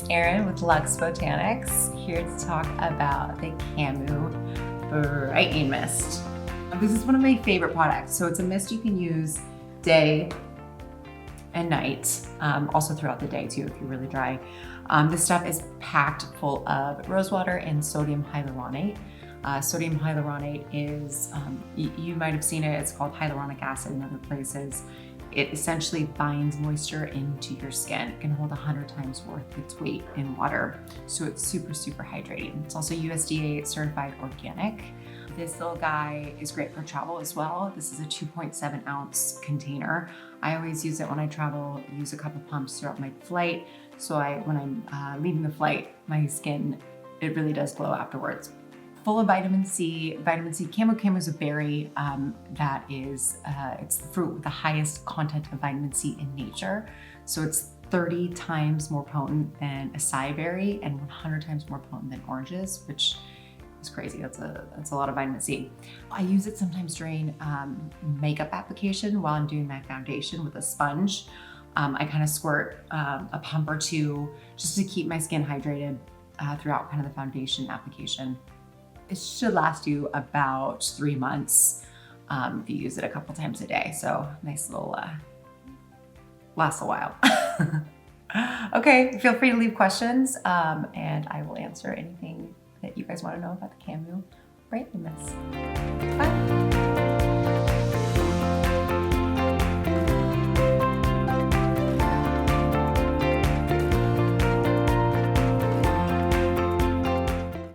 it's Erin with LUXE Botanics, here to talk about the Camu Brightening Mist. This is one of my favorite products. So it's a mist you can use day and night, also throughout the day too if you're really dry. This stuff is packed full of rosewater and sodium hyaluronate. Sodium hyaluronate is, you might have seen it, it's called hyaluronic acid in other places. It essentially binds moisture into your skin. It can hold 100 times worth its weight in water. So it's super, super hydrating. It's also USDA certified organic. This little guy is great for travel as well. This is a 2.7 ounce container. I always use it when I travel, use a couple pumps throughout my flight. So when I'm leaving the flight, my skin, it really does glow afterwards. Full of vitamin C. Vitamin C, Camu is a berry that is, it's the fruit with the highest content of vitamin C in nature. So it's 30 times more potent than acai berry and 100 times more potent than oranges, which is crazy. That's a lot of vitamin C. I use it sometimes during makeup application while I'm doing my foundation with a sponge. I kind of squirt a pump or two just to keep my skin hydrated throughout kind of the foundation application. It should last you about 3 months if you use it a couple times a day. So nice little, lasts a while. Okay, feel free to leave questions and I will answer anything that you guys want to know about the Camu Brightening Mist. Bye.